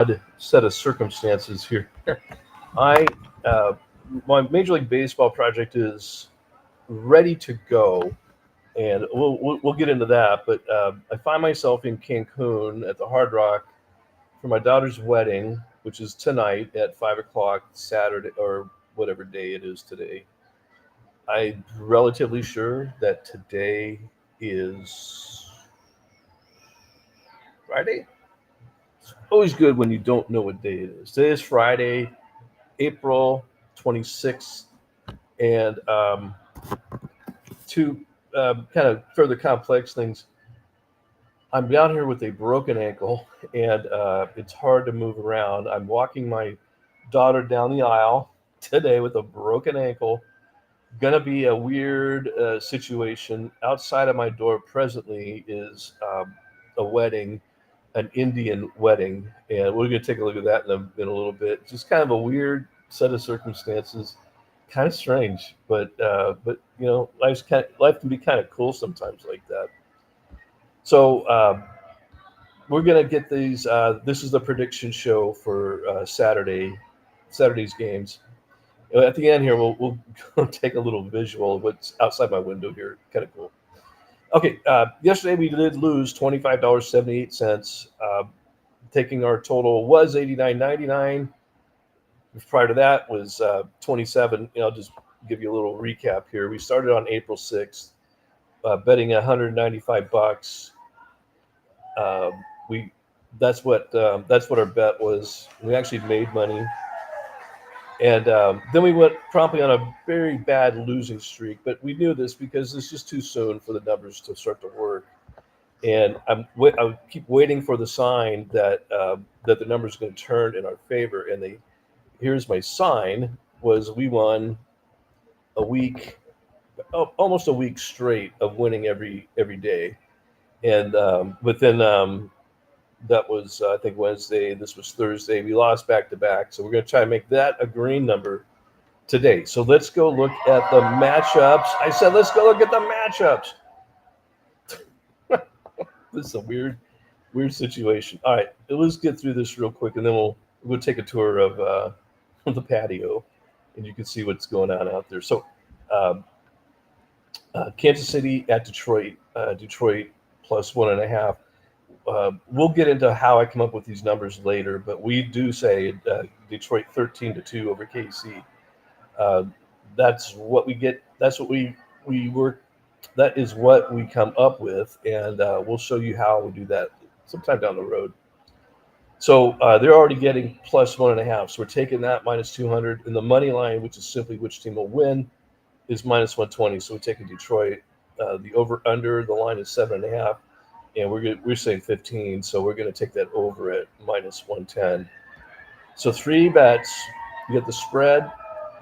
odd set of circumstances here. I My Major League Baseball project is ready to go, and we'll get into that. But I find myself in Cancun at the Hard Rock for my daughter's wedding, which is tonight at 5 o'clock Saturday or whatever day it is today. I'm relatively sure that today is Friday. It's always good when you don't know what day it is. Today is Friday, April 26th, and to kind of further complex things, I'm down here with a broken ankle, and it's hard to move around. I'm walking my daughter down the aisle today with a broken ankle. Gonna be a weird situation. Outside of my door presently is a wedding, an Indian wedding, and we're gonna take a look at that in a little bit. Just kind of a weird set of circumstances, kind of strange, but life can be kind of cool sometimes like that. So we're gonna get these. This is the prediction show for Saturday's games. At the end here, we'll take a little visual of what's outside my window here. Kind of cool. Okay, yesterday we did lose $25.78. Taking our total was 89.99. Prior to that was 27. I'll just give you a little recap here. We started on April 6th, betting 195 bucks. Um, we that's what our bet was. We actually made money, and then we went promptly on a very bad losing streak. But we knew this because it's just too soon for the numbers to start to work. And I keep waiting for the sign that the numbers are going to turn in our favor. And here's my sign: was we won a week, almost a week straight of winning every day. And but then that was I think Wednesday. This was Thursday. We lost back to back, so we're going to try to make that a green number today. So let's go look at the matchups. I said let's go look at the matchups. This is a weird situation. All right, let's get through this real quick, and then we'll take a tour of the patio, and you can see what's going on out there. So, um, Kansas City at Detroit. Detroit plus 1.5. We'll get into how I come up with these numbers later, but we do say Detroit 13-2 over KC. Uh, that's what we get. That's what we work. That is what we come up with, and we'll show you how we do that sometime down the road. So they're already getting plus 1.5. So we're taking that minus 200, and the money line, which is simply which team will win, is minus 120. So we're taking Detroit. The over under the line is 7.5, and we're saying 15. So we're going to take that over at minus 110. So three bets. You get the spread.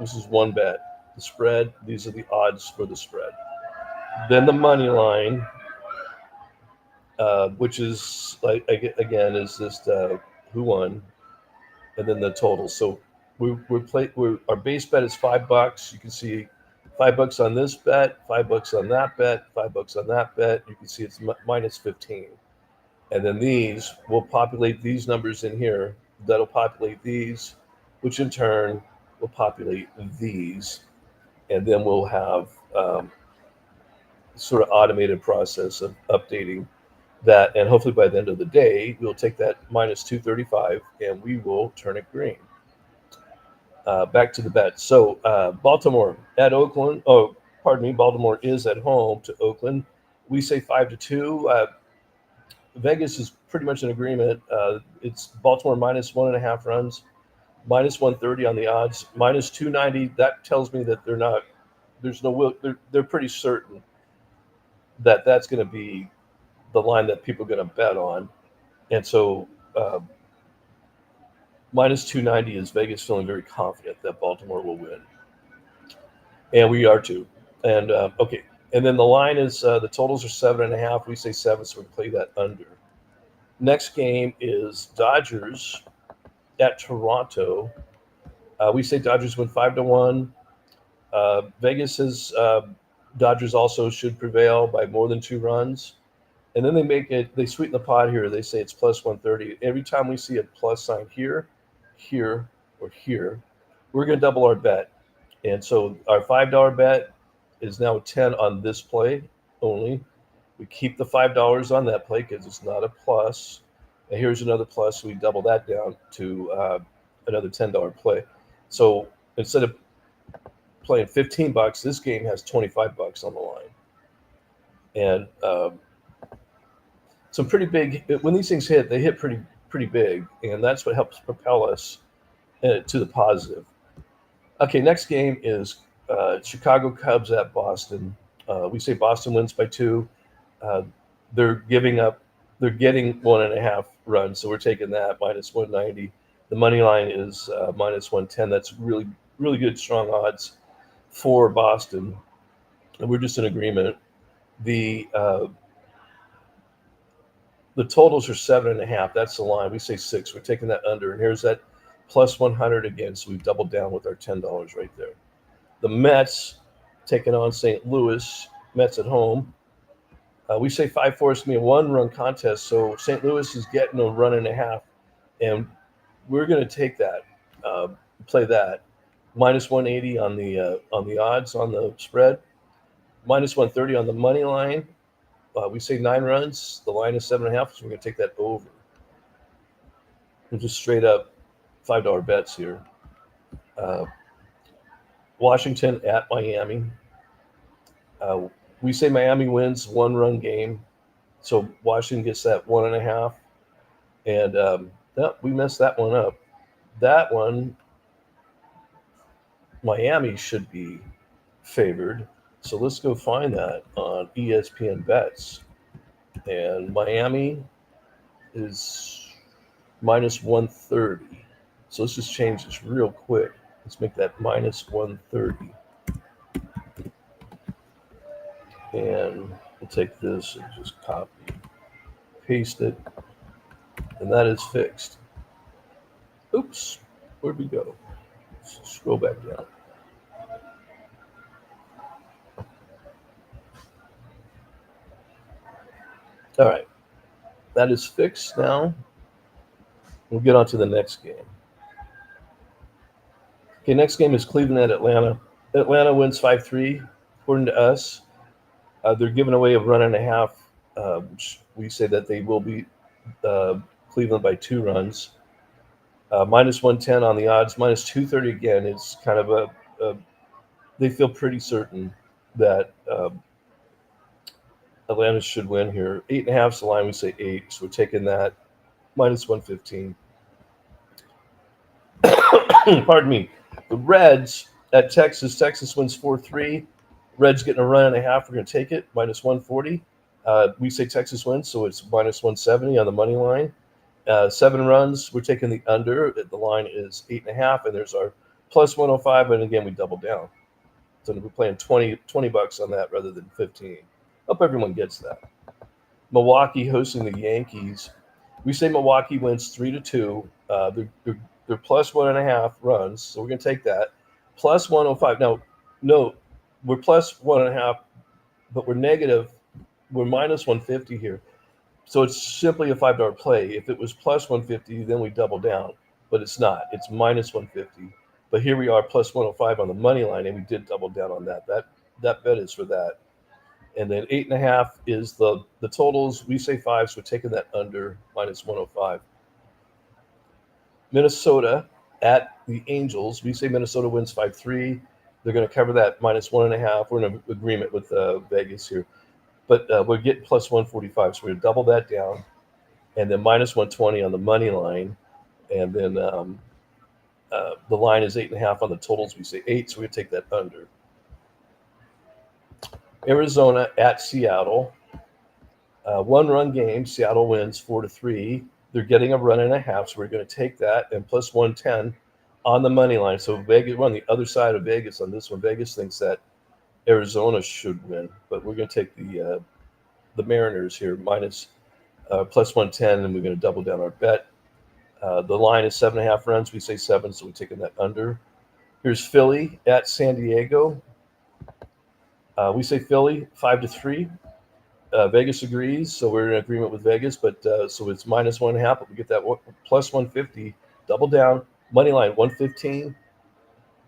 This is one bet. The spread. These are the odds for the spread. Then the money line, which is like again is just who won, and then the total. So our base bet is $5. You can see $5 on this bet, $5 on that bet, $5 on that bet. You can see it's minus 15, and then these will populate these numbers in here. That'll populate these, which in turn will populate these, and then we'll have sort of automated process of updating that. And hopefully by the end of the day, we'll take that minus 235 and we will turn it green. Back to the bet. So Baltimore at Oakland. Oh, pardon me. Baltimore is at home to Oakland. We say 5-2. Vegas is pretty much in agreement. It's Baltimore minus 1.5 runs, minus 130 on the odds, minus 290. That tells me that they're not. There's no will. They're pretty certain that that's going to be the line that people are going to bet on. And so minus 290 is Vegas feeling very confident that Baltimore will win. And we are too. And okay. And then the line is the totals are 7.5. We say 7, so we play that under. Next game is Dodgers at Toronto. We say Dodgers win 5-1. Vegas says Dodgers also should prevail by more than 2 runs. And then they sweeten the pot here. They say it's plus 130. Every time we see a plus sign here, here, or here, we're going to double our bet. And so our $5 bet is now 10 on this play only. We keep the $5 on that play because it's not a plus. And here's another plus. So we double that down to another $10 play. So instead of playing $15, this game has $25 on the line. And some pretty big. When these things hit, they hit pretty big, and that's what helps propel us to the positive. Okay, next game is Chicago Cubs at Boston. We say Boston wins by 2. Uh, they're giving up. They're getting 1.5 runs, so we're taking that minus 190. The money line is minus 110. That's really good, strong odds for Boston, and we're just in agreement. The totals are 7.5. That's the line. We say 6. We're taking that under, and here's that plus 100 again. So we've doubled down with our $10 right there. The Mets taking on St. Louis. Mets at home. We say 5-4 is going to be a 1-run contest. So St. Louis is getting a 1.5, and we're going to take that, play that. Minus 180 on the odds on the spread. Minus 130 on the money line. We say 9 runs. The line is 7.5, so we're going to take that over. We're just straight up $5 bets here. Washington at Miami. We say Miami wins 1-run game, so Washington gets that 1.5. And no, we messed that one up. That one, Miami should be favored. So let's go find that on ESPN Bets. And Miami is minus 130. So let's just change this real quick. Let's make that minus 130. And we'll take this and just copy, paste it. And that is fixed. Oops, where'd we go? Let's scroll back down. All right, that is fixed now. We'll get on to the next game. Okay, next game is Cleveland at Atlanta. Atlanta wins 5-3, according to us. They're giving away a 1.5. We say that they will beat Cleveland by 2 runs. Minus 110 on the odds, minus 230 again. It's kind of they feel pretty certain that Atlanta should win here. 8.5 is the line. We say 8, so we're taking that. Minus 115. Pardon me. The Reds at Texas. Texas wins 4-3. Reds getting a 1.5. We're going to take it. Minus 140. We say Texas wins, so it's minus 170 on the money line. 7 runs. We're taking the under. The line is 8.5, and there's our plus 105. And again, we double down. So we're playing $20 on that rather than 15. Hope everyone gets that. Milwaukee hosting the Yankees. We say Milwaukee wins 3-2. They're plus 1.5 runs, so we're going to take that. Plus 105. Now, no, we're plus 1.5, but we're negative. We're minus 150 here. So it's simply a $5 play. If it was plus 150, then we double down, but it's not. It's minus 150. But here we are, plus 105 on the money line, and we did double down on that. That bet is for that. And then 8.5 is the totals. We say 5, so we're taking that under, minus 105. Minnesota at the Angels. We say Minnesota wins 5-3. They're going to cover that minus 1.5. We're in agreement with Vegas here. But we're getting plus 145, so we're going to double that down. And then minus 120 on the money line. And then the line is 8.5 on the totals. We say 8, so we're going to take that under. Arizona at Seattle. 1-run game. Seattle wins 4-3. They're getting a 1.5, so we're going to take that and plus 110 on the money line. So Vegas, we're on the other side of Vegas on this one. Vegas thinks that Arizona should win, but we're going to take the Mariners here minus plus 110, and we're going to double down our bet. The line is 7.5 runs. We say 7, so we're taking that under. Here's Philly at San Diego. We say Philly 5-3. Vegas agrees, so we're in agreement with Vegas. But so it's -1.5, but we get that plus 150, double down, money line 115.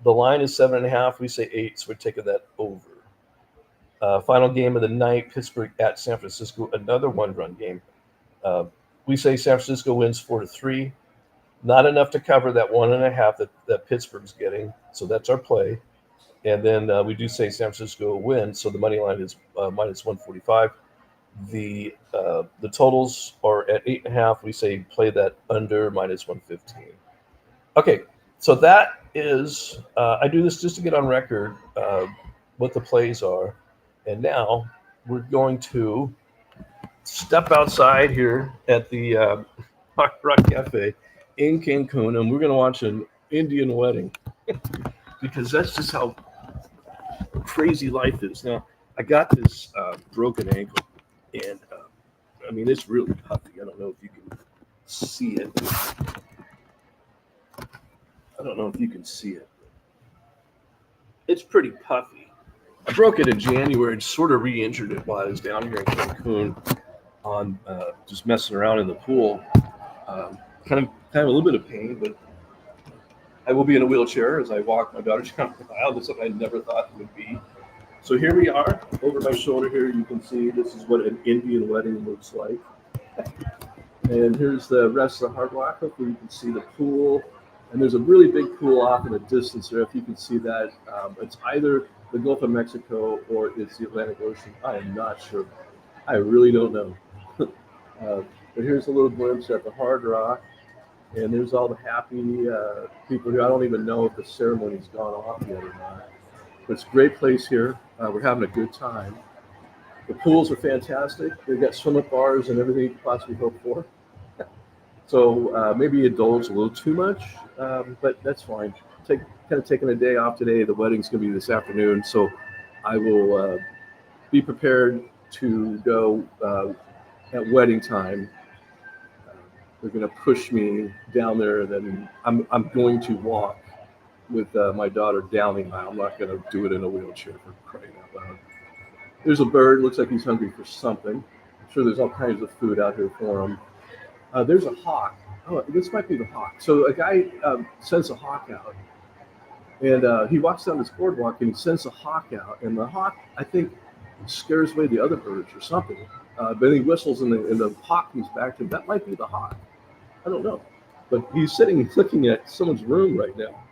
The line is 7.5. We say 8, so we're taking that over. Final game of the night: Pittsburgh at San Francisco, another one-run game. We say San Francisco wins 4-3. Not enough to cover that 1.5 that Pittsburgh's getting, so that's our play. And then we do say San Francisco wins, so the money line is -145. The totals are at 8.5. We say play that under -115. Okay, so that is I do this just to get on record what the plays are, and now we're going to step outside here at the Hard Rock Cafe in Cancun, and we're going to watch an Indian wedding because that's just how crazy life is. Now, I got this broken ankle, and I mean, it's really puffy. I don't know if you can see it. I don't know if you can see it. It's pretty puffy. I broke it in January and sort of re-injured it while I was down here in Cancun on just messing around in the pool. Kind of a little bit of pain, but I will be in a wheelchair as I walk my daughter down the aisle. That's something I never thought it would be. So here we are. Over my shoulder here, you can see this is what an Indian wedding looks like. And here's the rest of the Hard Rock. Hopefully you can see the pool. And there's a really big pool off in the distance there. If you can see that, it's either the Gulf of Mexico or it's the Atlantic Ocean. I am not sure. I really don't know. But here's a little glimpse at the Hard Rock. And there's all the happy people here. I don't even know if the ceremony's gone off yet or not. But it's a great place here. We're having a good time. The pools are fantastic. They've got swim up bars and everything you could possibly hope for. So maybe indulge a little too much, but that's fine. Kind of taking a day off today. The wedding's going to be this afternoon, so I will be prepared to go at wedding time. They're going to push me down there, and then I'm going to walk with my daughter down the aisle. I'm not going to do it in a wheelchair, for crying out loud. There's a bird. Looks like he's hungry for something. I'm sure there's all kinds of food out here for him. There's a hawk. Oh, this might be the hawk. So a guy sends a hawk out, and he walks down this boardwalk, and he sends a hawk out, and the hawk, I think, scares away the other birds or something. Then he whistles, and the hawk comes back to him. That might be the hawk. I don't know. But he's sitting and looking at someone's room right now.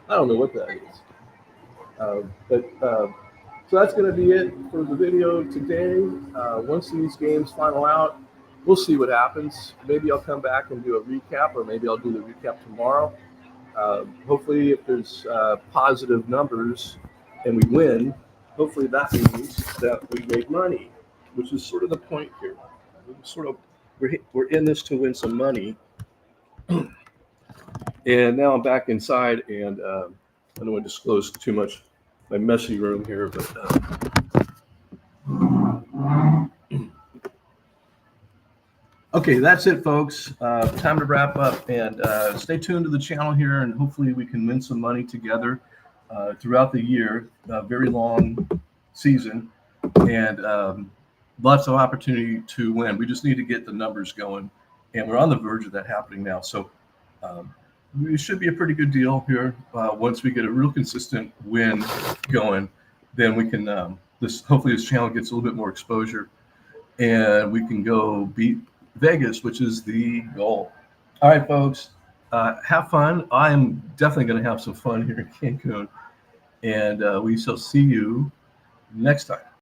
I don't know what that is. So that's going to be it for the video today. Once these games final out, we'll see what happens. Maybe I'll come back and do a recap, or maybe I'll do the recap tomorrow. Hopefully, if there's positive numbers and we win, hopefully that means that we make money, which is sort of the point here. We're in this to win some money. And now I'm back inside, and I don't want to disclose too much my messy room here, but okay, that's it, folks. Time to wrap up, and stay tuned to the channel here, and hopefully we can win some money together throughout the year. Very long season, and lots of opportunity to win. We just need to get the numbers going, and we're on the verge of that happening now. So it should be a pretty good deal here. Once we get a real consistent win going, then we can hopefully this channel gets a little bit more exposure, and we can go beat Vegas, which is the goal. All right, folks, have fun. I am definitely going to have some fun here in Cancun, and we shall see you next time.